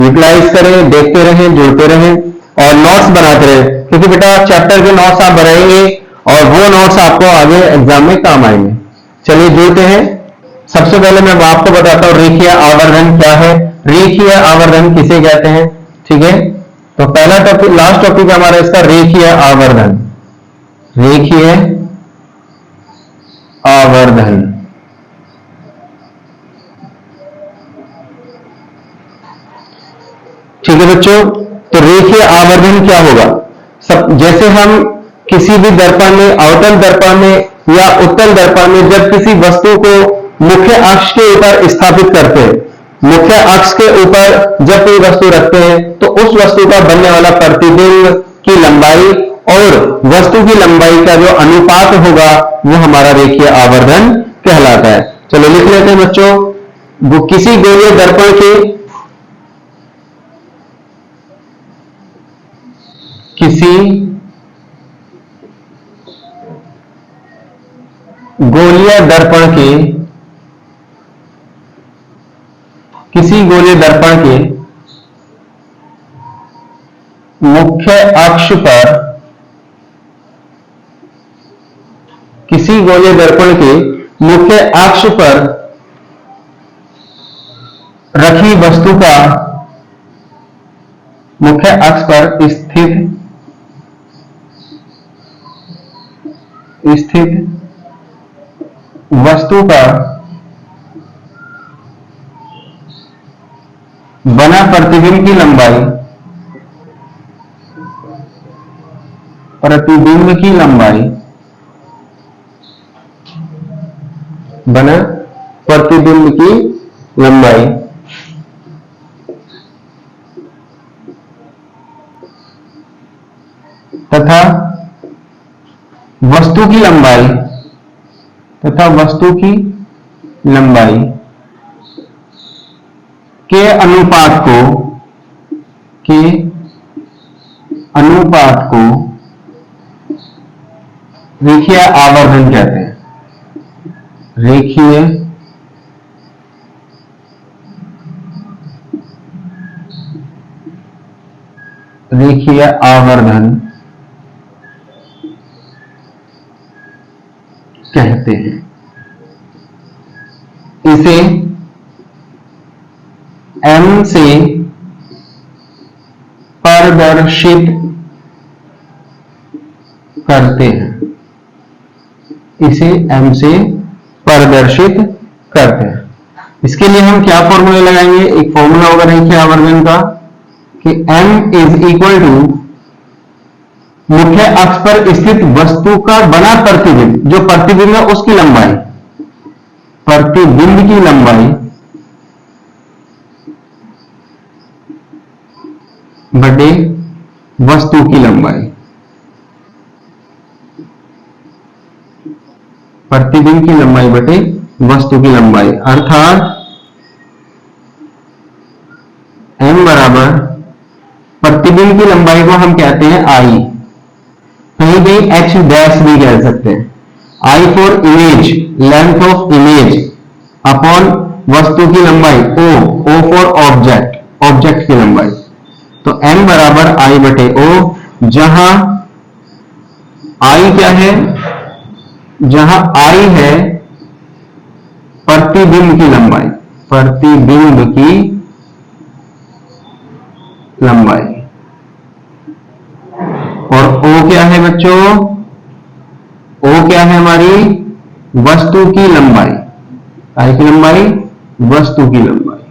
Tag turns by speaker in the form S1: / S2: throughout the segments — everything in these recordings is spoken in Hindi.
S1: यूटिलाइज करें, देखते रहें, जुड़ते रहें और नोट्स बनाते रहें, क्योंकि बेटा चैप्टर के नोट्स आप बनाएंगे और वो नोट्स आपको आगे एग्जाम में काम आएंगे। चलिए जुड़ते हैं। सबसे पहले मैं आपको बताता हूं रेखीय आवर्धन क्या है, रेखीय आवर्धन किसे कहते हैं। ठीक है, तो पहला टॉपिक, लास्ट टॉपिक हमारा इसका रेखीय आवर्धन, रेखीय आवर्धन। ठीक है बच्चों, तो रेखीय आवर्धन क्या होगा। सब जैसे हम किसी भी दर्पण में, अवतल दर्पण में या उत्तल दर्पण में जब किसी वस्तु को मुख्य अक्ष के ऊपर स्थापित करते हैं, मुख्य अक्ष के ऊपर जब कोई वस्तु रखते हैं तो उस वस्तु का बनने वाला प्रतिबिंब की लंबाई और वस्तु की लंबाई का जो अनुपात होगा वो हमारा रेखीय आवर्धन कहलाता है। चलो लिख लेते हैं बच्चों, वो किसी गोलीय दर्पण के, किसी गोलीय दर्पण के, किसी गोलीय दर्पण के मुख्य अक्ष पर, किसी गोलीय दर्पण के मुख्य अक्ष पर रखी वस्तु का, मुख्य अक्ष पर स्थित वस्तु का बना प्रतिबिंब की लंबाई, प्रतिबिंब की लंबाई, बना प्रतिबिंब की लंबाई तथा वस्तु की लंबाई, तथा वस्तु की लंबाई के अनुपात को, के अनुपात को रेखीय आवर्धन कहते हैं। रेखीय रेखीय आवर्धन कहते हैं। इसे M से प्रदर्शित करते हैं, इसे M से प्रदर्शित करते हैं। इसके लिए हम क्या फॉर्मूला लगाएंगे, एक फॉर्मूला होगा रेखीय आवर्धन का कि M इज इक्वल टू मुख्य अक्ष पर स्थित वस्तु का बना प्रतिबिंब, जो प्रतिबिंब है उसकी लंबाई, प्रतिबिंब की लंबाई बटे वस्तु की लंबाई, प्रतिबिंब की लंबाई बटे वस्तु की लंबाई, अर्थात M बराबर प्रतिबिंब की लंबाई को हम कहते हैं I, कहीं भी H डैश भी कह सकते हैं। I for image, length of image upon वस्तु की लंबाई O, O for object, object की लंबाई। तो M बराबर I बटे O, जहां I क्या है, जहां I है प्रतिबिंब की लंबाई, प्रतिबिंब की लंबाई, और O क्या है बच्चों, O क्या है हमारी वस्तु की लंबाई, I की लंबाई, वस्तु की लंबाई।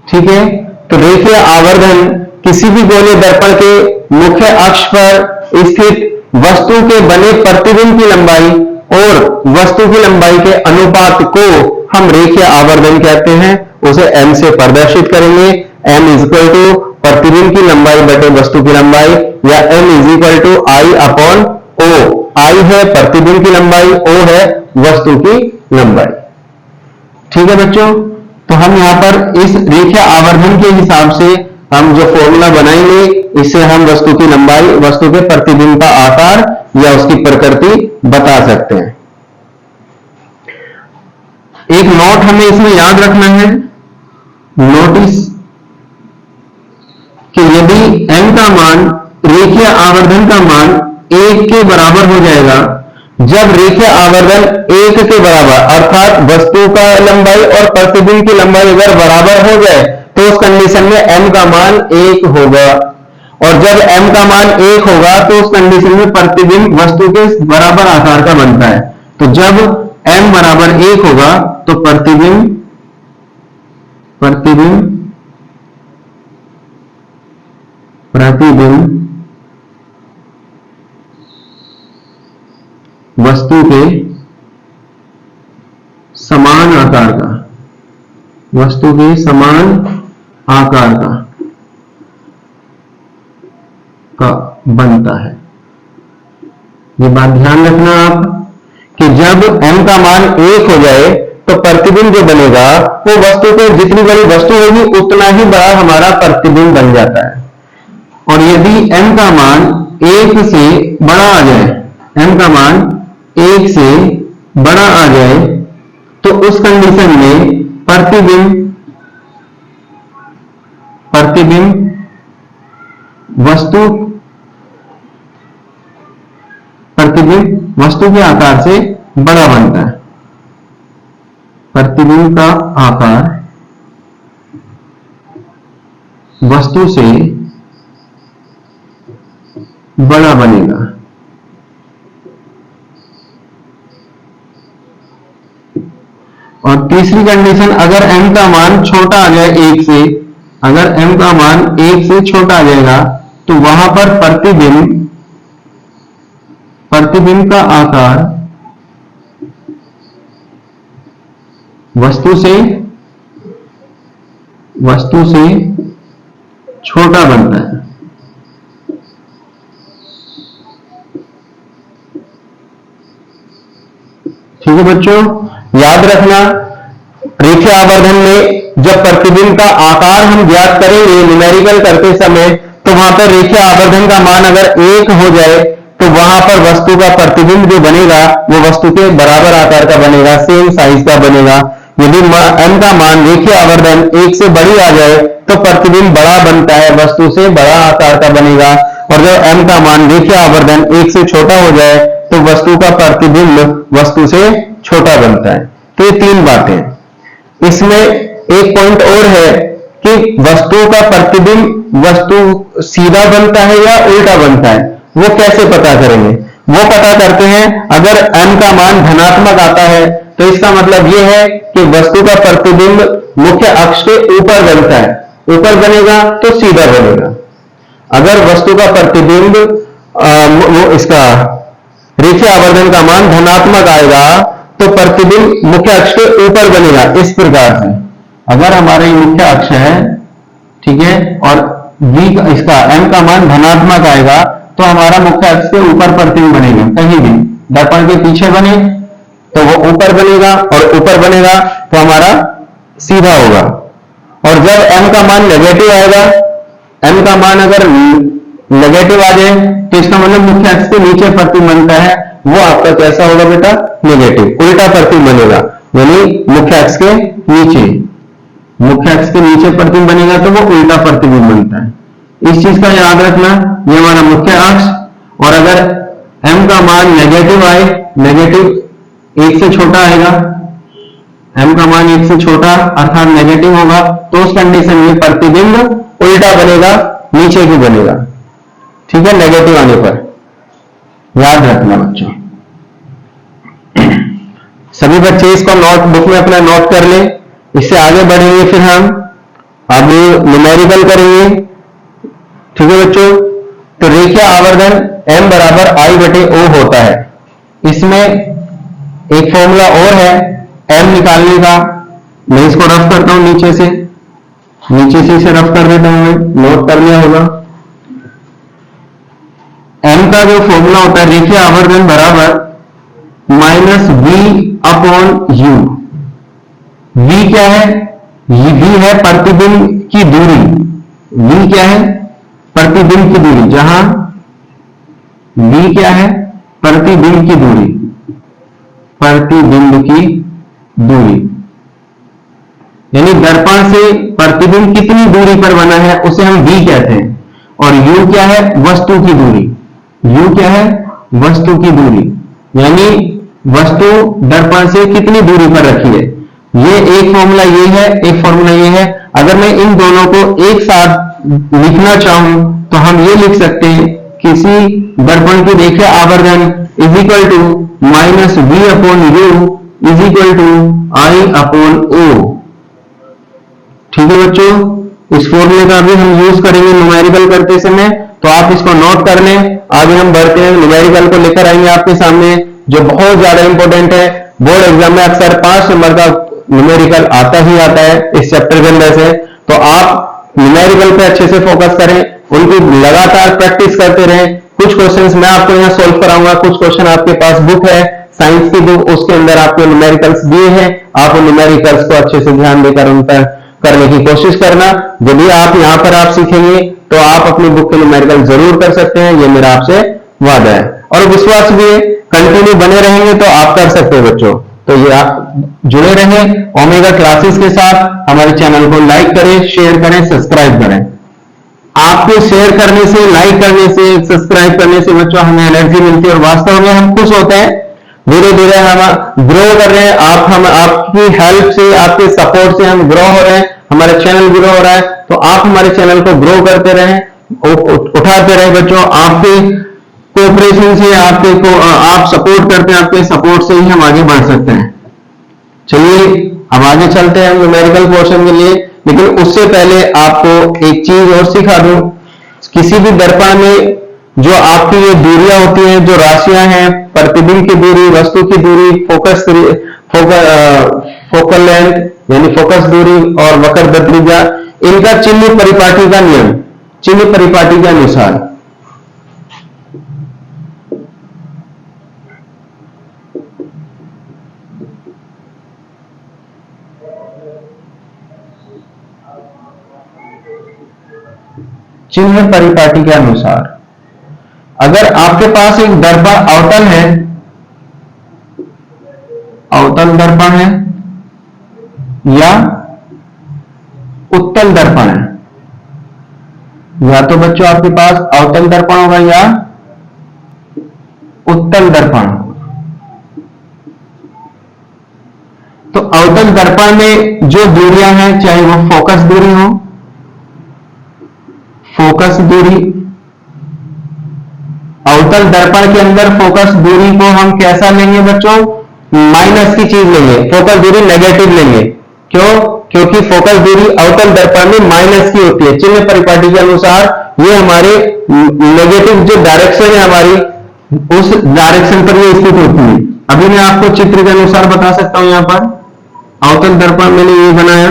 S1: ठीक है, तो रेखीय आवर्धन किसी भी गोलीय दर्पण के मुख्य अक्ष पर स्थित वस्तु के बने प्रतिबिंब की लंबाई और वस्तु की लंबाई के अनुपात को हम रेखीय आवर्धन कहते हैं। उसे M से प्रदर्शित करेंगे, M इज इक्वल टू प्रतिबिंब की लंबाई बटे वस्तु की लंबाई, या M is equal to I upon O। I है प्रतिबिंब की लंबाई, O है वस्तु की लंबाई। ठीक है बच्चों, तो हम यहां पर इस रेखीय आवर्धन के हिसाब से हम जो फॉर्मूला बनाएंगे, इससे हम वस्तु की लंबाई, वस्तु के प्रतिबिंब का आकार या उसकी प्रकृति बता सकते हैं। एक नोट हमें इसमें याद रखना है, नोटिस कि यदि m का मान रेखीय आवर्धन का मान 1 के बराबर हो जाएगा, जब रेखीय आवर्धन 1 के बराबर अर्थात वस्तु का लंबाई और प्रतिबिंब की लंबाई अगर बराबर हो जाए तो उस कंडीशन में m का मान 1 होगा, और जब m का मान 1 होगा तो उस कंडीशन में प्रतिबिंब वस्तु के बराबर आकार का बनता है। तो जब m बराबर 1 होगा तो प्रतिबिंब वस्तु के समान आकार का बनता है। ये बात ध्यान रखना आप कि जब m का मान 1 हो जाए तो प्रतिबिंब जो बनेगा वो वस्तु को, जितनी बड़ी वस्तु होगी उतना ही बड़ा हमारा प्रतिबिंब बन जाता है। और यदि m का मान 1 से बड़ा आ जाए, m का मान 1 से बड़ा आ जाए तो उस कंडीशन में प्रतिबिंब वस्तु के आकार से बड़ा बनता है। प्रतिबिंब का आकार वस्तु से बड़ा बनेगा। और तीसरी कंडीशन, अगर m का मान छोटा आ जाए 1 से, अगर m का मान 1 से छोटा आ जाएगा तो वहां पर प्रतिबिंब का आकार वस्तु से छोटा बनता है। ठीक है बच्चों, याद रखना रेखीय आवर्धन में जब प्रतिबिंब का आकार हम ज्ञात करेंगे न्यूमेरिकल करते समय, तो वहां पर रेखीय आवर्धन का मान अगर 1 हो जाए तो वहां पर वस्तु का प्रतिबिंब जो बनेगा वो वस्तु के बराबर आकार का बनेगा, सेम साइज का बनेगा। यदि m का मान रेखीय आवर्धन 1 से बड़ी आ जाए तो प्रतिबिंब बड़ा बनता है, वस्तु से बड़ा आकार का बनेगा। और जब m का मान रेखीय आवर्धन 1 से छोटा हो जाए तो वस्तु का प्रतिबिंब वस्तु से छोटा बनता है। तो ये 3 बातें। इसमें एक पॉइंट और है कि वस्तु का प्रतिबिंब वस्तु सीधा बनता है या उल्टा बनता है, वो कैसे पता करेंगे? वो पता करते हैं अगर m का मान धनात्मक आता है तो इसका मतलब ये है कि वस्तु का प्रतिबिंब मुख्य अक्ष के ऊपर बनता है, ऊपर बनेगा तो सीधा बनेगा। अगर वस्तु का प्रतिबिंब इसका रेखीय आवर्धन का मान धनात्मक आएगा तो प्रतिबिंब मुख्य अक्ष के ऊपर बनेगा। इस प्रकार से अगर हमारा ये मुख्य अक्ष है, ठीक है, और v इसका m का मान धनात्मक आएगा तो हमारा मुख्य अक्ष के ऊपर प्रतिबिंब बनेगा। कहीं भी दर्पण के पीछे बने तो वो ऊपर बनेगा, और ऊपर बनेगा तो हमारा सीधा होगा। और जब m का मान नेगेटिव आएगा, m का मान अगर नेगेटिव आ जाए तो इसका मतलब मुख्य अक्ष के नीचे प्रतिबिंब बनता है, वो आपका कैसा होगा बेटा? नेगेटिव, उल्टा प्रतिबिंब बनेगा। यानी मुख्य अक्ष के नीचे प्रतिबिंब बनेगा तो वो उल्टा प्रतिबिंब बनता है। इस चीज का याद रखना, ये हमारा मुख्य अक्ष। और अगर m का मान नेगेटिव आए, नेगेटिव 1 से छोटा आएगा, m का मान 1 से छोटा अर्थात नेगेटिव होगा, तो उस कंडीशन में प्रतिबिंब उल्टा बनेगा, नीचे की बनेगा। ठीक है, नेगेटिव आने पर याद रखना बच्चों। सभी बच्चे इसको नोटबुक में अपना नोट कर ले। इससे आगे बढ़ेंगे, फिर हम अब न्यूमेरिकल करेंगे। ठीक है बच्चों, तो रेखीय आवर्धन m बराबर I बटे O होता है। इसमें एक फॉर्मूला और है m निकालने का, मैं इसको रफ करता हूं नीचे से इसे रफ कर देता हूं, मैं नोट कर लिया होगा। m का जो फॉर्मूला होता है रेखीय आवर्धन बराबर -v/u। v क्या है? v है प्रतिबिंब की दूरी। v क्या है? प्रतिबिंब की दूरी। जहां v क्या है? प्रतिबिंब की दूरी। यानी दर्पण से प्रतिबिंब कितनी दूरी पर बना है उसे हम v कहते हैं। और u क्या है? वस्तु की दूरी। u क्या है? वस्तु की दूरी, यानी वस्तु दर्पण से कितनी दूरी पर रखी है। ये एक फॉर्मूला ये है, एक फॉर्मूला ये है। अगर मैं इन दोनों को एक साथ लिखना चाहूं तो हम ये लिख सकते हैं, किसी दर्पण की रेखीय आवर्धन is equal to minus V upon U is equal to I upon O. ठीक है बच्चों, इस फॉर्मूले का भी हम यूज करेंगे न्यूमेरिकल करते समय, तो आप इसको नोट कर लें। आगे हम बढ़ते हैं, न्यूमेरिकल को लेकर आएंगे आपके सामने, जो बहुत ज्यादा इंपॉर्टेंट है। बोर्ड एग्जाम में अक्सर 5 नंबर का न्यूमेरिकल आता ही आता है इस चैप्टर के अंदर से। तो आप न्यूमेरिकल पे अच्छे से फोकस करें, उनकी लगातार प्रैक्टिस करते रहें। कुछ क्वेश्चंस मैं आपको यहाँ सोल्व कराऊंगा, कुछ क्वेश्चन आपके पास बुक है, साइंस की बुक, उसके अंदर आपको न्यूमेरिकल्स दिए हैं। आप उन न्यूमेरिकल्स को अच्छे से ध्यान देकर उन पर करने की कोशिश करना। जब भी आप यहाँ पर आप सीखेंगे तो आप अपनी बुक के न्यूमेरिकल जरूर कर सकते हैं, ये मेरा आपसे वादा है। और विश्वास भी है, कंटिन्यू बने रहेंगे तो आप कर सकते हैं बच्चों। तो ये आप जुड़े रहें ओमेगा क्लासेस के साथ। हमारे चैनल को लाइक करें, शेयर करें, सब्सक्राइब करें। आपके शेयर करने से, लाइक करने से, सब्सक्राइब करने से बच्चों हमें एनर्जी मिलती है और वास्तव में हम खुश होते हैं। धीरे धीरे हम ग्रो कर रहे हैं, हम आपकी हेल्प से, आपके सपोर्ट से हम ग्रो हो रहे हैं, हमारा चैनल ग्रो हो रहा है। तो आप हमारे चैनल को ग्रो करते रहें, उठाते रहें बच्चों। आपके कोऑपरेशन से, आप सपोर्ट करते हैं, आपके सपोर्ट से ही हम आगे बढ़ सकते हैं। चलिए अब आगे चलते हैं न्यूमेरिकल पोर्शन के लिए, लेकिन उससे पहले आपको एक चीज और सिखा दूं। किसी भी दर्पण में जो आपकी ये दूरियां होती हैं, जो राशियां हैं, प्रतिबिंब की दूरी, वस्तु की दूरी, फोकल लेंथ यानी फोकस दूरी और वक्रता त्रिज्या, इनका चिन्ह परिपाटी का नियम, चिन्ह परिपाटी के अनुसार चिन्ह परिपाटी के अनुसार अगर आपके पास एक दर्पण अवतल है, अवतल दर्पण है या उत्तल दर्पण है, या तो बच्चों आपके पास अवतल दर्पण होगा या उत्तल दर्पण होगा। तो अवतल दर्पण में जो दूरियां हैं, चाहे वो फोकस दूरी हो, फोकस दूरी, अवतल दर्पण के अंदर फोकस दूरी को हम कैसा लेंगे बच्चों? माइनस की चीज लेंगे, फोकस दूरी नेगेटिव लेंगे। क्यों? क्योंकि फोकस दूरी अवतल दर्पण में माइनस की होती है। चिन्ह परिपाटी के अनुसार ये हमारे नेगेटिव जो डायरेक्शन है हमारी, उस डायरेक्शन पर ये स्थित होती है। अभी मैं आपको चित्र के अनुसार बता सकता हूं। यहां पर अवतल दर्पण मैंने ये बनाया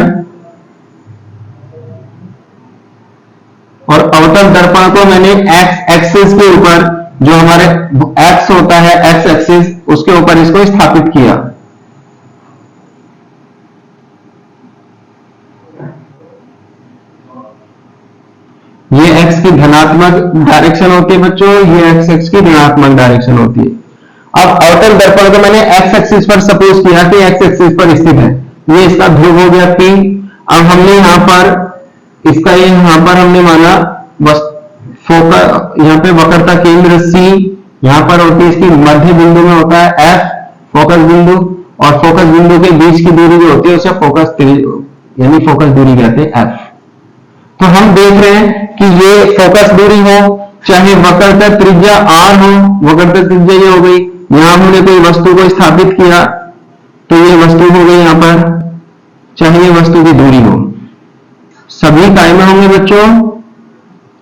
S1: और अवतल दर्पण को मैंने एक्स एक्सिस के ऊपर, जो हमारे एक्स होता है, एक्स एक्सिस, उसके ऊपर इसको स्थापित किया। ये एक्स की धनात्मक डायरेक्शन होती है बच्चों, ये एक्स एक्स की ऋणात्मक डायरेक्शन होती है। अब अवतल दर्पण को मैंने एक्स एक्सिस पर सपोज किया कि एक्स एक्सिस पर स्थित है, ये इसका ध्रुव हो गया P। अब हमने यहां पर इसका ये यहां पर हमने माना बस फोकस, यहाँ पे वक्रता केंद्र C, यहां पर होती है इसकी मध्य बिंदु में होता है F फोकस बिंदु, और फोकस बिंदु के बीच की दूरी जो होती है उसे फोकस यानी फोकस दूरी कहते हैं F। तो हम देख रहे हैं कि ये फोकस दूरी हो, चाहे वक्रता त्रिज्या R हो, वक्रता त्रिज्या ये हो गई। यहां हमने कोई वस्तु को स्थापित किया तो ये वस्तु हो गई यहां पर, चाहे ये वस्तु की दूरी हो, सभी काय में होंगे बच्चों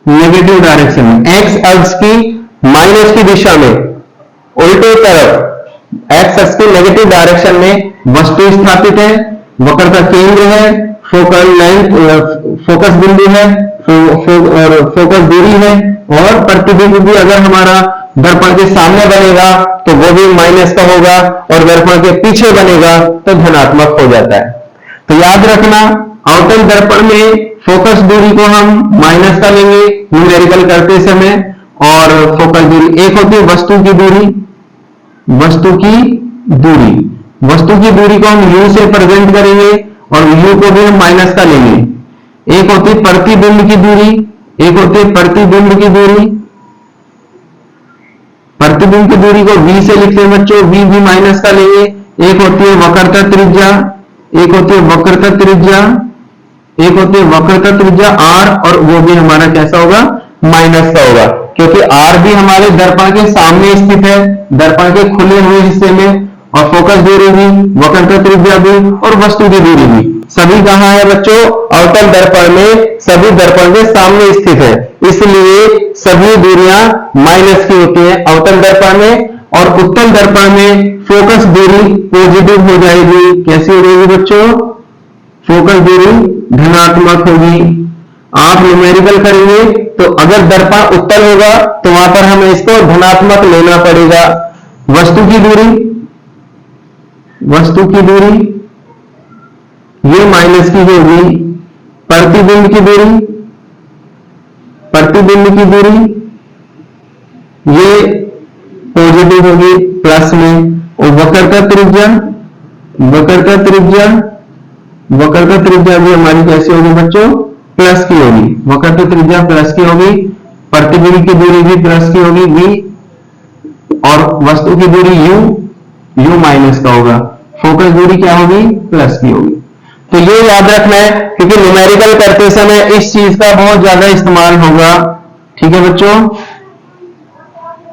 S1: नेगेटिव डायरेक्शन में। एक्स अक्ष की माइनस की दिशा में, उल्टे तरफ एक्स अक्ष की नेगेटिव डायरेक्शन में वस्तु स्थापित है, वक्रता केंद्र है, फोकल लेंथ, फोकस बिंदु है, फोकस दूरी है, और प्रतिबिंब भी अगर हमारा दर्पण के सामने बनेगा तो वो भी माइनस का होगा, और दर्पण के पीछे बनेगा तो धनात्मक हो जाता है। तो याद रखना, अवतल दर्पण में फोकस दूरी को हम माइनस का लेंगे न्यूमेरिकल करते समय, और फोकस दूरी एक होती है वस्तु की दूरी, वस्तु की दूरी, वस्तु की दूरी को हम u से प्रेजेंट करेंगे, और u को भी हम माइनस का लेंगे। एक होती है प्रतिबिंब की दूरी, एक होती है प्रतिबिंब की दूरी। प्रतिबिंब की दूरी को v से लिखते हैं बच्चों, v भी माइनस का लेंगे। एक होती है वक्रता त्रिज्या, एक होती है वक्रता त्रिज्या, एक होती है वक्रता त्रिज्या r, और वो भी हमारा कैसा होगा, माइनस का होगा, क्योंकि r भी हमारे दर्पण के सामने स्थित है, दर्पण के खुले हुए हिस्से में, और फोकस दूरी भी, वक्रता त्रिज्या भी, और वस्तु की दूरी भी सभी कहां है बच्चों, अवतल दर्पण में, सभी दर्पण के सामने स्थित है, इसलिए सभी दूरियां माइनस की होती है अवतल दर्पण में। और उत्तल दर्पण में फोकस दूरी पॉजिटिव हो जाएगी। कैसी हो जाएगी बच्चों, फोकस दूरी धनात्मक होगी। आप न्यूमेरिकल करेंगे तो अगर दर्पण उत्तल होगा तो वहां पर हमें इसको धनात्मक लेना पड़ेगा। वस्तु की दूरी, वस्तु की दूरी ये माइनस की होगी। प्रतिबिंब की दूरी, प्रतिबिंब की दूरी ये पॉजिटिव होगी प्लस में। और वक्रता त्रिज्या, वक्रता त्रिज्या, वक्रता त्रिज्या भी हमारी कैसी होगी बच्चों, प्लस की होगी। वक्रता त्रिज्या प्लस की होगी, प्रतिबिंब की दूरी भी प्लस की होगी v, और वस्तु की दूरी u माइनस का होगा। फोकस दूरी क्या होगी, प्लस की होगी। तो ये याद रखना है, क्योंकि न्यूमेरिकल करते समय इस चीज का बहुत ज्यादा इस्तेमाल होगा। ठीक है बच्चों,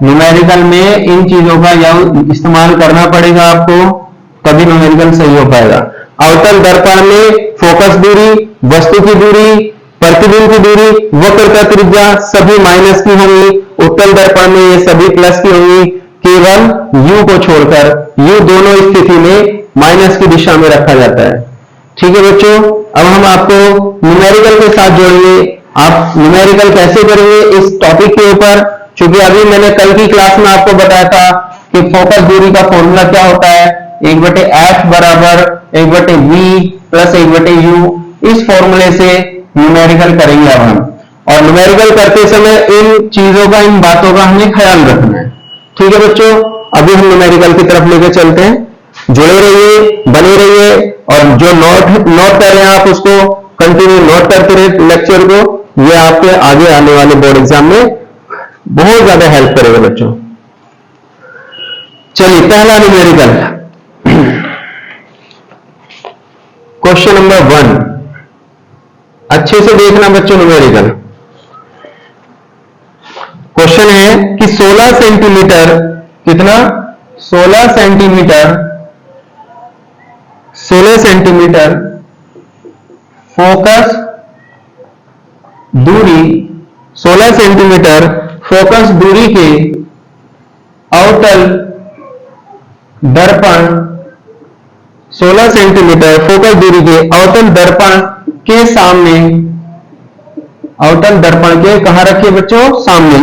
S1: न्यूमेरिकल में इन चीजों का इस्तेमाल करना पड़ेगा आपको, तभी न्यूमेरिकल सही हो पाएगा। अवतल दर्पण में फोकस दूरी, वस्तु की दूरी, प्रतिबिंब की दूरी, वक्रता त्रिज्या सभी माइनस की होंगी। उत्तल दर्पण में ये सभी प्लस की होंगी, केवल u को छोड़कर। u दोनों स्थिति में माइनस की दिशा में रखा जाता है। ठीक है बच्चों, अब हम आपको न्यूमेरिकल के साथ जोड़ेंगे। आप न्यूमेरिकल कैसे करेंगे इस टॉपिक के ऊपर, क्योंकि अभी मैंने कल की क्लास में आपको बताया था कि फोकस दूरी का फॉर्मूला क्या होता है, 1/f बराबर 1/v प्लस 1/u। इस फॉर्मूले से न्यूमेरिकल करेंगे अब हम, और न्यूमेरिकल करते समय इन चीजों का, इन बातों का हमें ख्याल रखना है। ठीक है बच्चों, अभी हम न्यूमेरिकल की तरफ लेकर चलते हैं। जुड़े रहिए, बने रहिए, और जो नोट कर रहे हैं आप उसको कंटिन्यू नोट करते रहे लेक्चर को। ये आपके आगे आने वाले बोर्ड एग्जाम में बहुत ज्यादा हेल्प करेगा बच्चों। चलिए पहला न्यूमेरिकल, क्वेश्चन नंबर 1, अच्छे से देखना बच्चों न्यूमेरिकल। क्वेश्चन है कि 16 सेंटीमीटर, कितना, 16 सेंटीमीटर, 16 सेंटीमीटर फोकस दूरी, 16 सेंटीमीटर फोकस दूरी के अवतल दर्पण, 16 सेंटीमीटर फोकस दूरी के अवतल दर्पण के सामने, अवतल दर्पण के कहां रखिए बच्चों, सामने,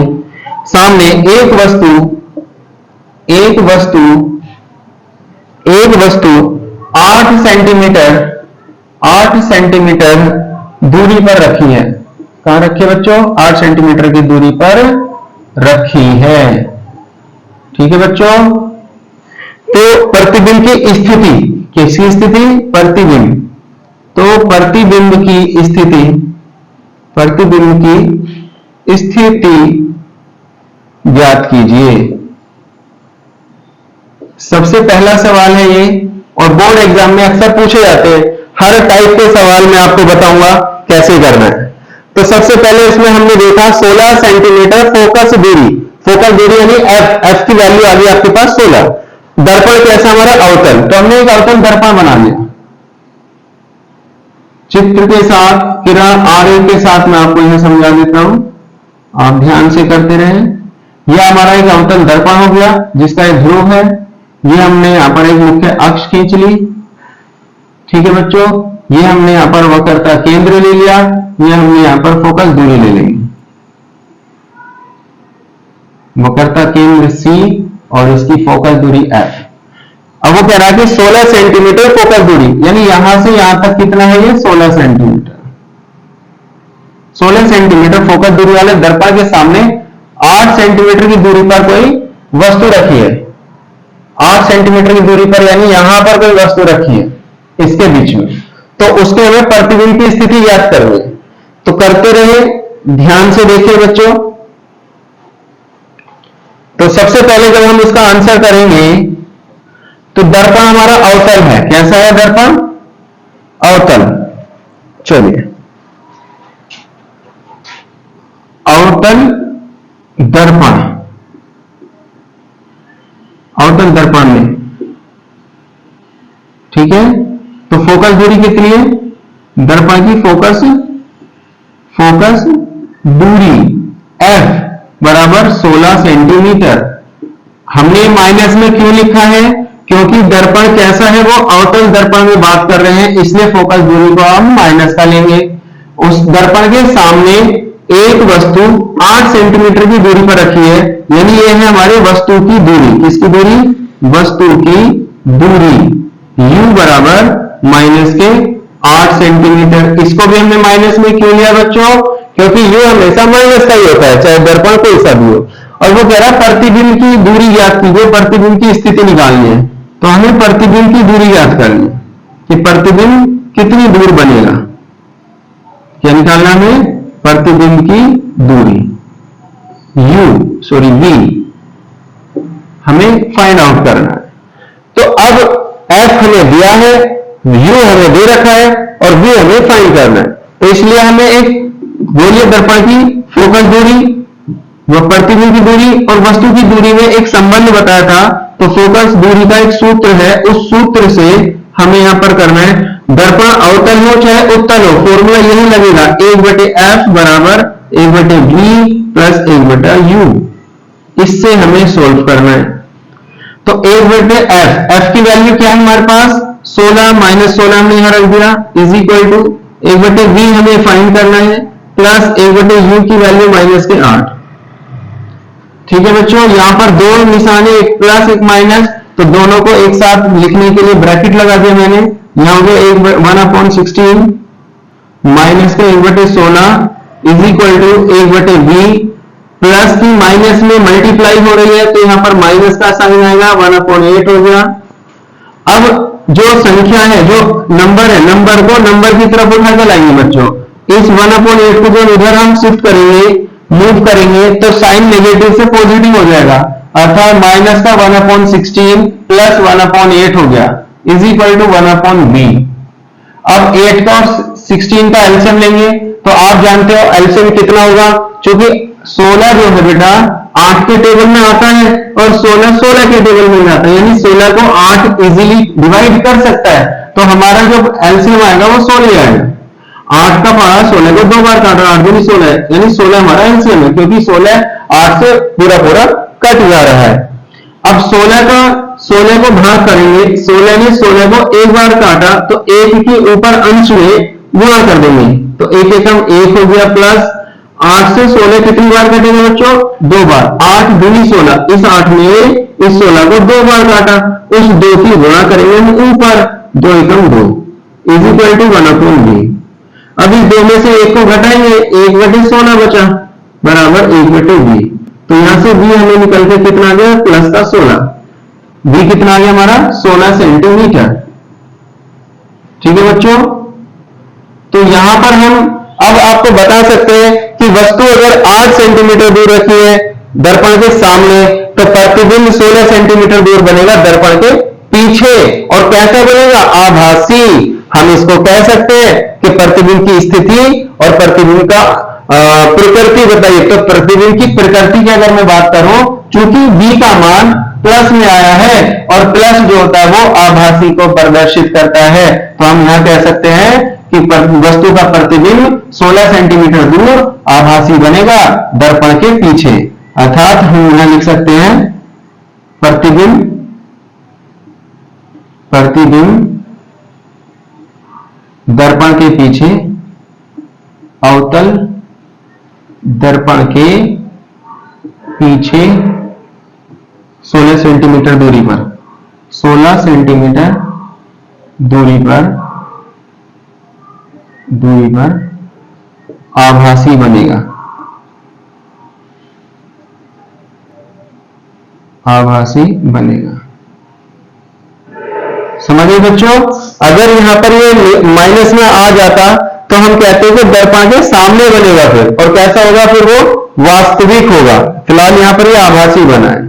S1: सामने एक वस्तु, एक वस्तु, एक वस्तु 8 सेंटीमीटर, 8 सेंटीमीटर दूरी पर रखी है। कहां रखी है बच्चों, 8 सेंटीमीटर की दूरी पर रखी है। ठीक है बच्चों, तो प्रतिबिंब की स्थिति, किसकी स्थिति, प्रतिबिंब, तो प्रतिबिंब की स्थिति, प्रतिबिंब की स्थिति ज्ञात कीजिए। सबसे पहला सवाल है ये, और बोर्ड एग्जाम में अक्सर पूछे जाते हैं। हर टाइप के सवाल मैं आपको बताऊंगा कैसे करना है। तो सबसे पहले इसमें हमने देखा 16 सेंटीमीटर फोकस दूरी, फोकस दूरी यानी f की वैल्यू आ गई आपके पास 16। दर्पण कैसा हमारा, अवतल, तो हमने एक अवतल दर्पण बना लिया चित्र के साथ, किरण आरेख के साथ। मैं आपको यह समझा देता हूं, आप ध्यान से करते रहें। यह हमारा एक अवतल दर्पण हो गया जिसका एक ध्रुव है। ये हमने यहां पर एक मुख्य अक्ष खींच ली। ठीक है बच्चों, ये हमने यहां पर वक्रता केंद्र ले लिया, ये हमने यहां पर फोकस दूरी ले लेंगे, वक्रता केंद्र C और इसकी फोकस दूरी f। अब वो कह रहा है कि 16 सेंटीमीटर फोकस दूरी, यानी यहां से यहां तक कितना है ये, 16 सेंटीमीटर। 16 सेंटीमीटर फोकस दूरी वाले दर्पण के सामने 8 सेंटीमीटर की दूरी पर कोई वस्तु रखी है। 8 सेंटीमीटर की दूरी पर, यानी यहां पर कोई वस्तु रखी है इसके बीच में। तो उसके हमें प्रतिबिंब की स्थिति याद करनी है। तो करते रहे, ध्यान से देखिए बच्चों। तो सबसे पहले जब हम इसका आंसर करेंगे तो दर्पण हमारा अवतल है। कैसा है दर्पण? अवतल। चलिए, अवतल दर्पण, अवतल दर्पण में, ठीक है। तो फोकस दूरी कितनी है? दर्पण की फोकस दूरी F बराबर 16 सेंटीमीटर। हमने माइनस में क्यों लिखा है? क्योंकि दर्पण कैसा है, वो अवतल दर्पण में बात कर रहे हैं, इसलिए फोकस दूरी को हम माइनस का लेंगे। उस दर्पण के सामने एक वस्तु 8 सेंटीमीटर की दूरी पर रखी है, यानी ये है हमारी वस्तु की दूरी। किसकी दूरी? वस्तु की दूरी u बराबर माइनस के 8 सेंटीमीटर। इसको भी हमने माइनस में क्यों लिया बच्चों? क्योंकि u हमेशा माइनस का ही होता है, चाहे दर्पण कोई सा भी हो। और वो कह रहा है प्रतिबिंब की दूरी याद कीजिए, प्रतिबिंब की स्थिति निकालनी है। तो हमें प्रतिबिंब की दूरी याद करनी है कि प्रतिबिंब कितनी दूर बनेगा। क्या निकालना है? प्रतिबिंब की दूरी v हमें फाइंड आउट करना है। तो अब f हमें दिया है, u हमें दे रखा है और v हमें फाइंड करना है। तो इसलिए हमें एक गोलीय दर्पण की फोकस दूरी, वह प्रतिबिंब की दूरी और वस्तु की दूरी में एक संबंध बताया था। तो फोकस दूरी का एक सूत्र है, उस सूत्र से हमें यहां पर करना है। दर्पण अवतल हो चाहे उत्तल हो, फॉर्मूला यही लगेगा, 1/f बराबर 1/v प्लस 1/u। इससे हमें सोल्व करना है। तो 1/f, f की वैल्यू क्या है हमारे पास? 16 माइनस 16 हमने यहां रख दिया, इज इक्वल टू 1/v हमें फाइंड करना है प्लस 1/u की वैल्यू माइनस के 8। ठीक है बच्चों, यहां पर दो निशाने, एक प्लस एक माइनस, तो दोनों को एक साथ लिखने के लिए ब्रैकेट लगा दिया मैंने। यहां हो गया 1/16 माइनस के 1/16 is equal to 1/v। Plus की माइनस में मल्टीप्लाई हो रही है, तो यहां पर माइनस का साइन आएगा, 1/8 हो गया। अब जो संख्या है, जो नंबर है, नंबर को नंबर की तरफ उठा के लाएंगे बच्चों। इस 1/8 को जब इधर हम शिफ्ट करेंगे, मूव करेंगे, तो साइन नेगेटिव से पॉजिटिव हो जाएगा, अर्थात माइनस का 1/16 प्लस 1/8 हो गया, इज इक्वल टू 1/b। अब 8 का और 16 का एलसीएम लेंगे, तो आप जानते हो एलसीएम कितना होगा। क्योंकि 16 जो है बेटा 8 के टेबल में आता है और 16 के टेबल में आता है, यानी 16 को 8 इजीली डिवाइड कर सकता है। तो हमारा जो एलसीएम आएगा वो 16 आएगा। 8 का पढ़ा 16 को 2 बार काटा, 8 दूनी 16 है, यानी 16 हमारा एलसीएम है, क्योंकि 16 8 से पूरा कट जा रहा है। अब 16 को भाग करेंगे, 16 ने 16 को एक बार काटा, तो एक के ऊपर अंश में गुणा कर देंगे, तो एक एकम 1 हो गया, प्लस 8 से 16 कितनी बार कटेंगे बच्चों? 2 बार, 8 दूनी 16, इस 8 ने इस 16 को 2 बार काटा, उस 2 की गुणा करेंगे हम ऊपर, 2 एकम 2 इज इक्वल टू 1/b। अब इस 2 में से 1 को घटाएंगे, 1/16 बचा बराबर 1/b। तो यहां से b हमें निकल के कितना आ गया? प्लस का 16। b कितना आ गया हमारा? 16 सेंटीमीटर। ठीक है बच्चों, तो यहां पर हम अब आपको बता सकते हैं कि वस्तु अगर 8 सेंटीमीटर दूर रखी है दर्पण के सामने, तो प्रतिबिंब 16 सेंटीमीटर दूर बनेगा दर्पण के पीछे। और कैसा बनेगा? आभासी। हम इसको कह सकते हैं कि प्रतिबिंब की स्थिति और प्रतिबिंब का प्रकृति बताइए। तो प्रतिबिंब की प्रकृति की अगर मैं बात करूं, चूंकि b का मान प्लस में आया है और प्लस जो होता है वो आभासी को प्रदर्शित करता है, तो हम यहां कह सकते हैं कि वस्तु का प्रतिबिंब 16 सेंटीमीटर दूर आभासी बनेगा दर्पण के पीछे। अर्थात हम यहां लिख सकते हैं प्रतिबिंब दर्पण के पीछे, अवतल दर्पण के पीछे 16 सेंटीमीटर दूरी पर, 16 सेंटीमीटर दूरी पर आभासी बनेगा, आभासी बनेगा। समझिए बच्चों। अगर यहाँ पर ये माइनस में आ जाता तो हम कहते हैं कि दर्पण के सामने बनेगा फिर, और कैसा होगा फिर वो वास्तविक होगा। फिलहाल यहाँ पर ये आभासी बना है।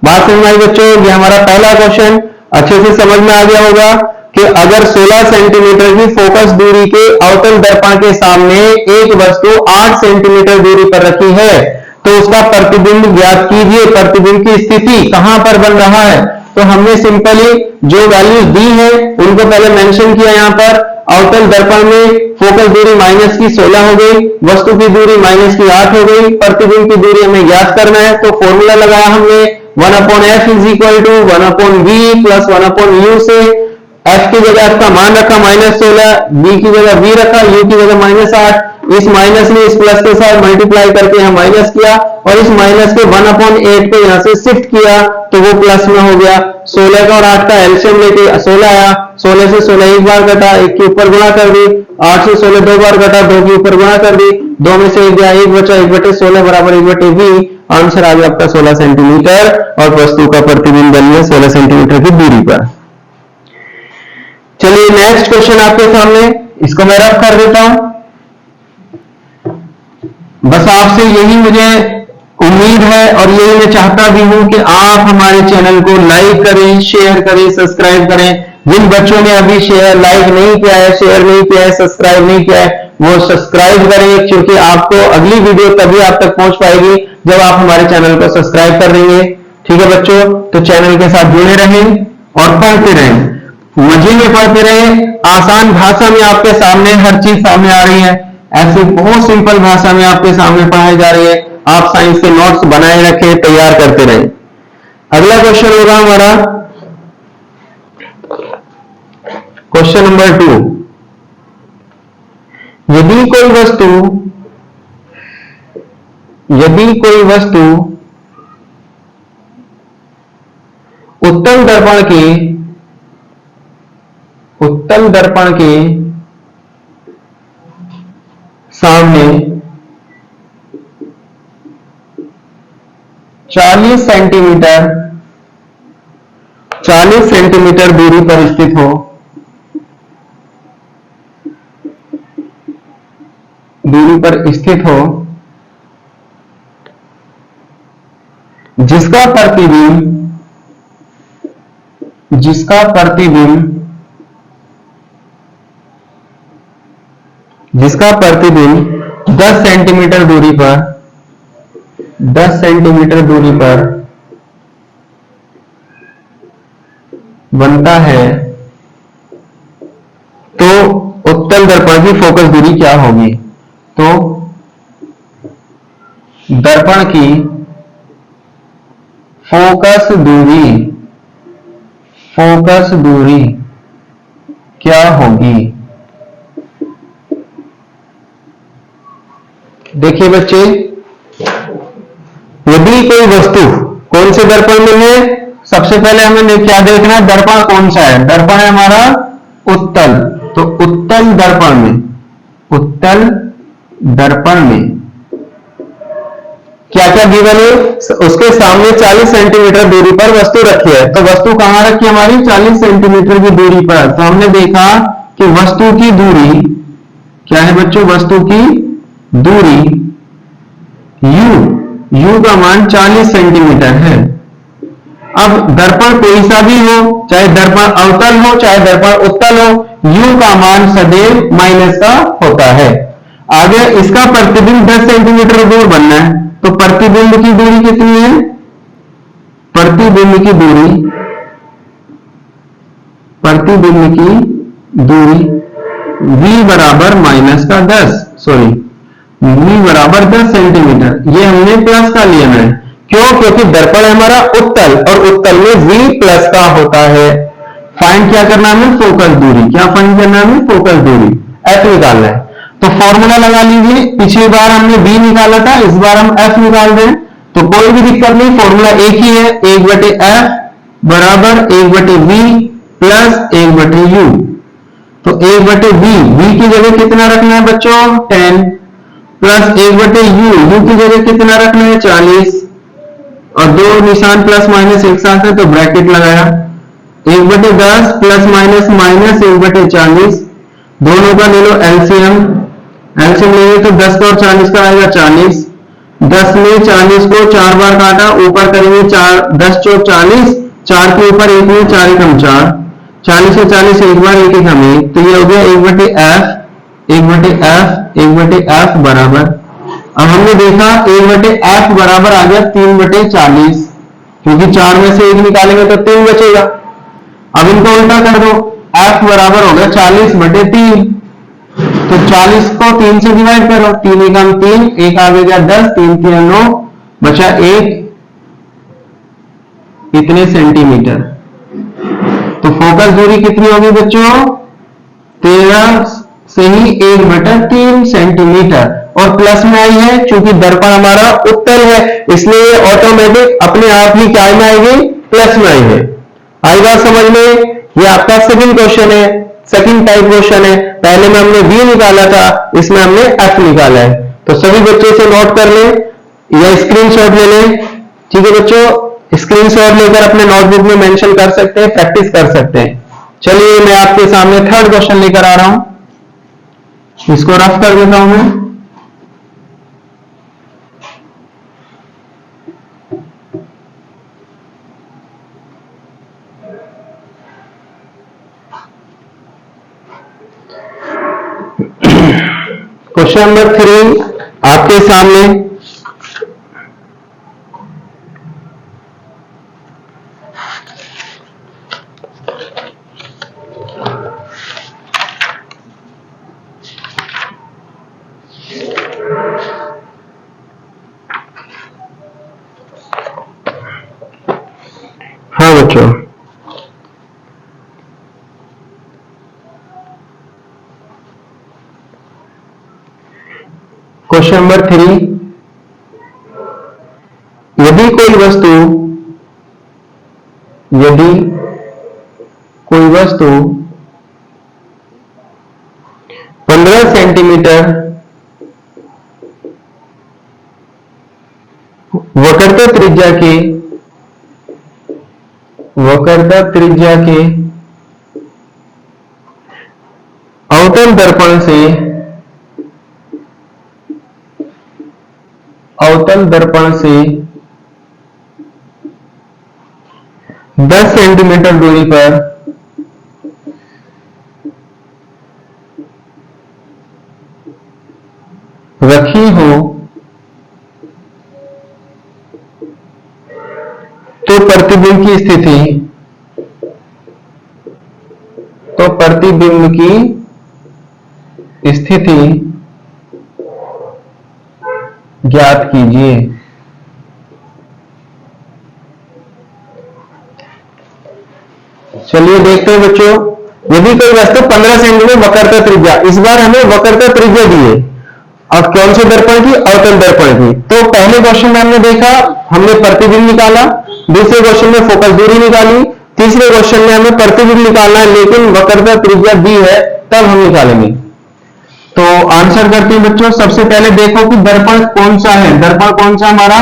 S1: बात समझ में आई बच्चों? ये हमारा पहला क्वेश्चन अच्छे से समझ में आ गया होगा कि अगर 16 सेंटीमीटर की फोकस दूरी के अवतल दर्पण के सामने एक वस्तु 8 सेंटीमीटर दूरी पर रखी है तो उसका प्रतिबिंब ज्ञात कीजिए। प्रतिबिंब की स्थिति कहां पर बन रहा है? तो हमने सिंपली जो वैल्यूज दी है उनको पहले मेंशन किया। यहाँ पर अवतल दर्पण में फोकस दूरी माइनस की 16 हो गई, वस्तु की दूरी माइनस की 8 हो गई, प्रतिबिंब की दूरी हमें ज्ञात करना है। तो फॉर्मूला लगाया हमने 1/f is equal to 1/v plus 1/u से f की जगह f का मान रखा -16, v की जगह v रखा, u की जगह -8। इस माइनस में इस प्लस के साथ मल्टीप्लाई करके यहाँ माइनस किया और इस माइनस के 1/8 को यहाँ से शिफ्ट किया तो वो प्लस में हो गया। 16 का और 8 का एलसीएम लेके 16 आया। 16 से 16 एक बार कटा, 1 के ऊपर गुणा कर दी। 8 से 16 दो बार कटा, 2 के ऊपर गुणा कर दी। 2 में से 1 गया, 1 बचा, 1/16 बराबर 1/v। आंसर आ गया आपका 16 सेंटीमीटर और वस्तु का प्रतिबिंब बन गया 16 सेंटीमीटर की दूरी पर। चलिए नेक्स्ट क्वेश्चन आपके सामने, इसको मैं रफ कर देता हूं। बस आपसे यही मुझे उम्मीद है और यही मैं चाहता भी हूं कि आप हमारे चैनल को लाइक करें, शेयर करें, सब्सक्राइब करें। जिन बच्चों ने अभी शेयर लाइक नहीं किया है, शेयर नहीं किया है, सब्सक्राइब नहीं किया है, वो सब्सक्राइब करें, क्योंकि आपको अगली वीडियो तभी आप तक पहुंच पाएगी जब आप हमारे चैनल को सब्सक्राइब कर देंगे। ठीक है बच्चों, तो चैनल के साथ जुड़े रहें और पढ़ते रहें, मजे में पढ़ते रहें। आसान भाषा में आपके सामने हर चीज सामने आ रही है, ऐसे बहुत सिंपल भाषा में आपके सामने पढ़ाई जा रही है। आप साइंस के नोट्स बनाए रखें, तैयार करते रहें। अगला क्वेश्चन होगा हमारा क्वेश्चन नंबर 2। यदि कोई वस्तु उत्तल दर्पण के सामने 40 सेंटीमीटर दूरी पर स्थित हो, जिसका प्रतिबिंब 10 सेंटीमीटर दूरी पर बनता है तो उत्तल दर्पण की फोकस दूरी क्या होगी? तो दर्पण की फोकस दूरी क्या होगी? देखिए बच्चे, यदि कोई वस्तु कौन से दर्पण में है, सबसे पहले हमें क्या देखना है, दर्पण कौन सा है। दर्पण है हमारा उत्तल, तो उत्तल दर्पण में क्या क्या गिवन है, उसके सामने 40 सेंटीमीटर दूरी पर वस्तु रखी है। तो वस्तु कहां रखी है हमारी? 40 सेंटीमीटर की दूरी पर। तो हमने देखा कि वस्तु की दूरी क्या है बच्चों? वस्तु की दूरी u का मान 40 सेंटीमीटर है। अब दर्पण कोई सा भी हो, चाहे दर्पण अवतल हो चाहे दर्पण उत्तल हो, u का मान सदैव माइनस का होता है। आगे इसका प्रतिबिंब 10 सेंटीमीटर दूर बनना है, तो प्रतिबिंब की दूरी कितनी है? प्रतिबिंब की दूरी v बराबर -10 सेंटीमीटर। ये हमने प्लस का लिया है, क्यों? क्योंकि दर्पण हमारा उत्तल और उत्तल में v प्लस का होता है। फाइंड क्या करना है? फोकस दूरी। क्या फाइंड करना है? फोकस दूरी, f निकालना है। तो फॉर्मूला लगा लीजिए, पिछली बार हमने v निकाला था, इस बार हम f निकाल दें, तो कोई भी दिक्कत नहीं, फॉर्मूला एक ही है, 1/f बराबर 1/v प्लस 1/u। तो 1/v, v की जगह कितना रखना है बच्चों? 10 प्लस 1/u, u की जगह कितना रखना है? 40, और दो निशान प्लस माइनस एक साथ है तो ब्रैकेट लगाया, 1/10 प्लस माइनस माइनस 1/40, दोनों का ले लो एलसीएम। एलसीएम लेंगे तो 10 का और 40 का आएगा 40। 10 में 40 को 4 बार काटा, ऊपर करेंगे 4, 10 चौक 40, 4 के ऊपर 1 में 4 एकम 4, 40 से 40 एक बार 1 एकम 1, तो ये हो गया 1/f बराबर। अब हमने देखा 1/f बराबर आ गया 3/40, क्योंकि 4 में से 1 निकालेंगे तो 3 बचेगा। अब इनको उल्टा कर दो, f बराबर होगा 40/3, तो 40 को 3 से डिवाइड करो, 3 एकम 3, 1 आ गया 10, 3 3 9, बचा 1, इतने सेंटीमीटर। तो फोकस दूरी कितनी होगी बच्चों? 13 से ही 1/3 सेंटीमीटर, और प्लस में आई है क्योंकि दर्पण हमारा उत्तल है, इसलिए ऑटोमेटिक अपने आप ही क्या में आएगी? प्लस में आई है। आई बात समझ में? ये आपका सेकंड क्वेश्चन है, सेकंड टाइप क्वेश्चन है। पहले में हमने v निकाला था, इसमें हमने f निकाला है। तो सभी बच्चे इसे नोट कर लें या स्क्रीनशॉट ले लें। ठीक है बच्चों, स्क्रीनशॉट लेकर अपने नोटबुक में मेंशन कर सकते हैं, प्रैक्टिस कर सकते हैं। चलिए मैं आपके सामने थर्ड क्वेश्चन लेकर आ रहा हूं, इसको रफ कर देता हूं मैं। क्वेश्चन नंबर 3 आपके सामने। हाँ बच्चों, क्वेश्चन नंबर 3, यदि कोई वस्तु 15 सेंटीमीटर वक्रता त्रिज्या के अवतल दर्पण से 10 सेंटीमीटर दूरी पर रखी हो तो प्रतिबिंब की स्थिति ज्ञात कीजिए। चलिए देखते हैं बच्चों, यदि कोई वस्तु 15 सेंटीमीटर वक्रता त्रिज्या, इस बार हमें वक्रता त्रिज्या दी है, अब कौन से दर्पण की? अवतल दर्पण की। तो पहले क्वेश्चन में हमने देखा, हमने प्रतिबिंब निकाला, दूसरे क्वेश्चन में फोकस दूरी निकाली, तीसरे क्वेश्चन में हमें प्रतिबिंब निकालना है लेकिन वक्रता त्रिज्या दी है, तब हम निकालेंगे। तो आंसर करते हैं बच्चों। सबसे पहले देखो कि दर्पण कौन सा है। दर्पण कौन सा? हमारा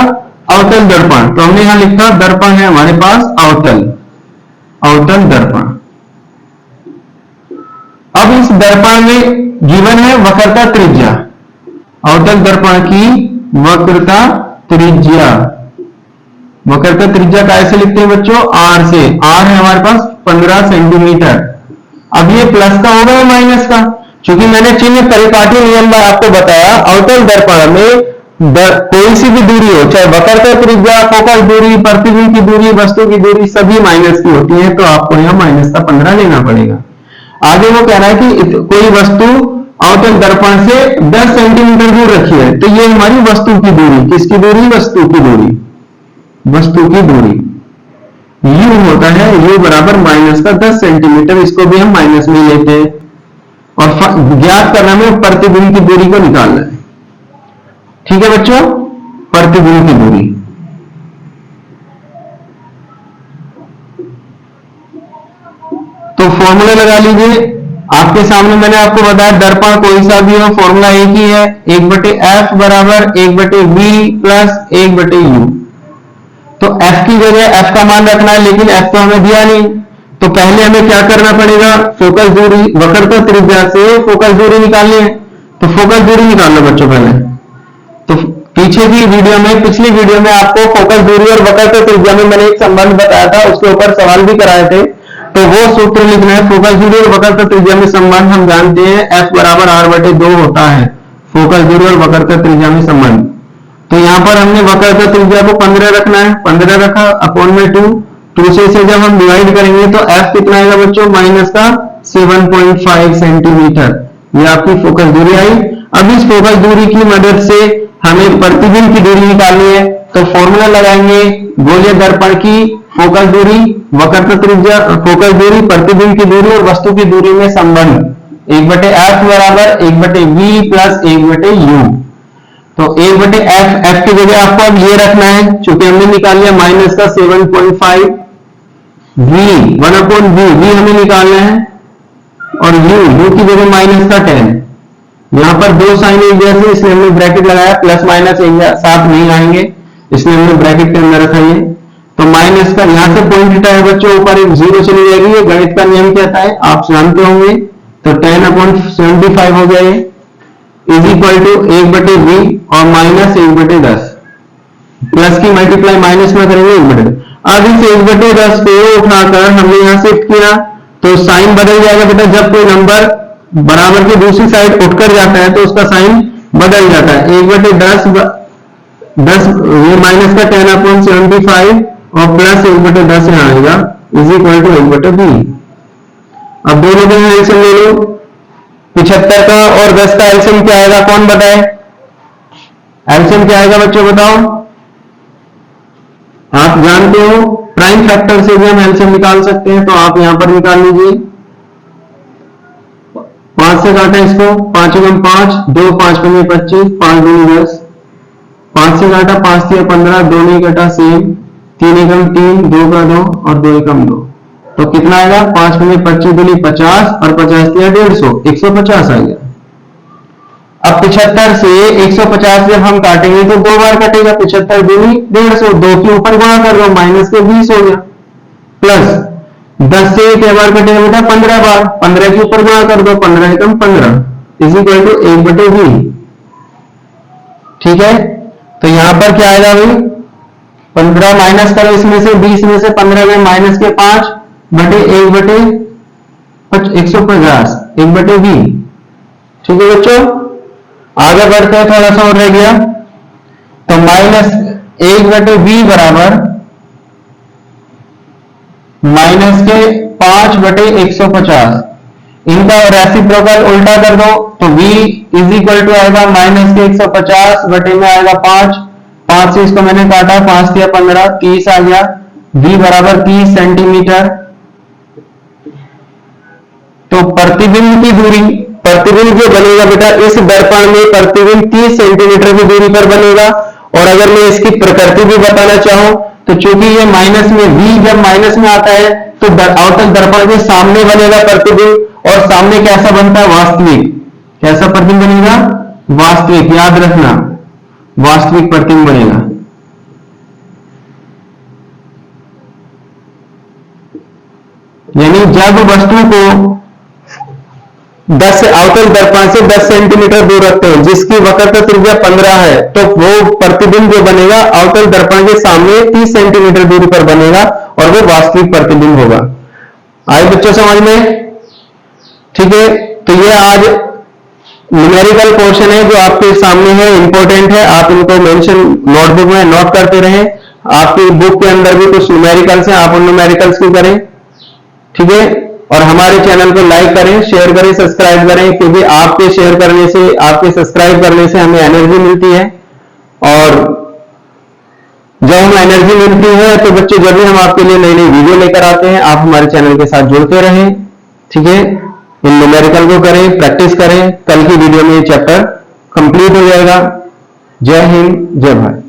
S1: अवतल दर्पण। तो हमने यहां लिखा दर्पण है हमारे पास अवतल दर्पण। अब इस दर्पण में गिवन है वक्रता त्रिज्या, अवतल दर्पण की वक्रता त्रिज्या कैसे लिखते हैं बच्चों? r से। r है हमारे पास 15 सेंटीमीटर। अब ये प्लस का होगा या माइनस का? क्योंकि मैंने चिन्ह परिपाटी नियम आपको बताया, अवतल दर्पण में कोई सी भी दूरी हो, चाहे वक्रता त्रिज्या, फोकस दूरी, प्रतिबिंब की दूरी, वस्तु की दूरी, सभी माइनस की होती है, तो आपको यहाँ माइनस का 15 लेना पड़ेगा। आगे वो कह रहा है कि कोई वस्तु अवतल दर्पण से 10 सेंटीमीटर दूर रखी है, तो ये हमारी वस्तु की दूरी। किसकी दूरी? वस्तु की दूरी u होता है, u बराबर माइनस का 10 सेंटीमीटर। इसको भी हम माइनस में लेते हैं, और ज्ञात करना में प्रतिबिंब की दूरी को निकालना है। ठीक है बच्चों, प्रतिबिंब की दूरी। तो फॉर्मूला लगा लीजिए। आपके सामने मैंने आपको बताया दर्पण कोई सा भी हो, फॉर्मूला एक ही है, 1/f बराबर 1/v प्लस 1/u। तो f की जगह f का मान रखना है, लेकिन f तो हमें दिया नहीं, तो पहले हमें क्या करना पड़ेगा, फोकस दूरी वक्रता त्रिज्या से फोकस दूरी निकालनी है। तो फोकस दूरी निकालना बच्चों पहले। तो पीछे की वीडियो में, पिछली वीडियो में आपको फोकस दूरी और वक्रता त्रिज्या में मैंने एक संबंध बताया था, उसके ऊपर सवाल भी कराए थे। तो वो सूत्र लिखना है। फोकस दूरी और वक्रता त्रिज्या में संबंध हम जानते हैं, F बराबर R/2 होता है फोकस दूरी और वक्रता त्रिज्या में संबंध। तो यहाँ पर हमने वक्रता त्रिज्या को 15 रखना है, 15 रखा अपॉन में 2 से जब हम डिवाइड करेंगे तो F कितना आएगा बच्चों, माइनस का 7.5 सेंटीमीटर। ये आपकी फोकस दूरी आई। अब इस फोकस दूरी की मदद से हमें प्रतिबिंब की दूरी निकालनी है। तो फॉर्मूला लगाएंगे, गोलीय दर्पण की फोकस दूरी, वक्रता त्रिज्या, फोकस दूरी, प्रतिबिंब की दूरी और वस्तु की दूरी में संबंध 1/f बराबर 1/v प्लस 1/u। तो 1/f, f की जगह आपको अब ये रखना है, चूंकि हमने निकाल लिया माइनस का 7.5, v 1/v, v हमें निकालना है, और u की जगह माइनस का 10। यहां पर दो साइन एक जैसे, इसलिए हमने ब्रैकेट लगाया, प्लस माइनस एक साथ नहीं आएंगे, इसलिए हमने ब्रैकेट के अंदर रखा ये। तो माइनस का यहां से पॉइंट हटा है बच्चों, ऊपर एक 0 चली जाएगी, ये गणित का नियम कहता है, आप जानते होंगे। तो 10/75 हो गया ये, इज इक्वल टू 1/v और माइनस 1/10, प्लस की मल्टीप्लाई माइनस में करेंगे 1/10। अब इस 1/10 को उठाकर हमने यहां शिफ्ट किया तो साइन बदल जाएगा बेटा। जब कोई नंबर बराबर की दूसरी साइड उठकर जाता है तो उसका साइन बदल जाता है। 1/10 ये माइनस का 10/75 और प्लस 1/10 यहाँ आएगा, इज इक्वल टू 1/v। अब दोनों के एल्सियम ले लो, 75 का और 10 का एल्सियम क्या आएगा, कौन बताए? एल्सियम क्या आएगा बच्चों, बताओ। आप जानते हो प्राइम फैक्टर से भी हम एल्सियम निकाल सकते हैं, तो आप यहां पर निकाल लीजिए। 5 से काटा इसको, 5 × 5, 2 5 × 25, 5 × 10, 5 से काटा, 5 से 15, 2 नहीं कटा सेम, 3 × 3, 2 का 2 और 2 × 2, तो कितना आएगा, 5 × 25 दूनी 50 और 50 दिया 150, 150 आ गया। अब 75 से 150 जब हम काटेंगे तो 2 बार कटेगा, 75 दूनी 150, 2 के ऊपर गुणा कर दो, माइनस के 20 हो गया, प्लस 10 से क्या बार कटेगा बेटा, 15 बार, 15 के ऊपर गुणा कर दो, 15 × 15 इज इक्वल टू 1/v। ठीक है, तो यहां पर क्या आएगा भाई, 15 माइनस करो इसमें से, 20 में से 15 में माइनस के 5/1/150 1/v। ठीक है बच्चों, आगे बढ़ते हैं, थोड़ा सा और रह गया। तो माइनस 1/v बराबर माइनस के 5/150, इनका रेसिप्रोकल उल्टा कर दो तो v इज इक्वल टू आएगा माइनस के 150 बटे में आएगा 5 से इसको मैंने काटा, 5 से 15, 30 आ गया, v बराबर 30 सेंटीमीटर। तो प्रतिबिंब की दूरी, प्रतिबिंब जो बनेगा बेटा इस दर्पण में प्रतिबिंब 30 सेंटीमीटर की दूरी पर बनेगा। और अगर मैं इसकी प्रकृति भी बताना चाहूं तो चूंकि ये माइनस में, v जब माइनस में आता है तो अवतल दर्पण के सामने बनेगा प्रतिबिंब, और सामने कैसा बनता है, वास्तविक। कैसा प्रतिबिंब बनेगा, वास्तविक, याद रखना, वास्तविक प्रतिबिंब बनेगा। यानी जब वस्तु को 10 अवतल दर्पण से 10 सेंटीमीटर दूर रखते हैं, जिसकी वक्रता त्रिज्या 15 है, तो वो प्रतिबिंब जो बनेगा अवतल दर्पण के सामने 30 सेंटीमीटर दूरी पर बनेगा और वो वास्तविक प्रतिबिंब होगा। आए बच्चों समझ में? ठीक है, तो ये आज न्यूमेरिकल पोर्शन है जो आपके सामने है, इंपॉर्टेंट है, आप इनको मेंशन नोटबुक में नोट करते रहें। आपकी बुक के अंदर भी कुछ न्यूमेरिकल्स हैं, आप उन न्यूमेरिकल्स की करें। ठीक है, और हमारे चैनल को लाइक करें, शेयर करें, सब्सक्राइब करें, क्योंकि आपके शेयर करने से, आपके सब्सक्राइब करने से हमें एनर्जी मिलती है, और जब हम एनर्जी मिलती है तो बच्चे जब भी हम आपके लिए नई नई वीडियो लेकर आते हैं, आप हमारे चैनल के साथ जुड़ते रहें। ठीक है, इन न्यूमेरिकल को करें, प्रैक्टिस करें, कल की वीडियो में ये चैप्टर कंप्लीट हो जाएगा। जय हिंद, जय भारत।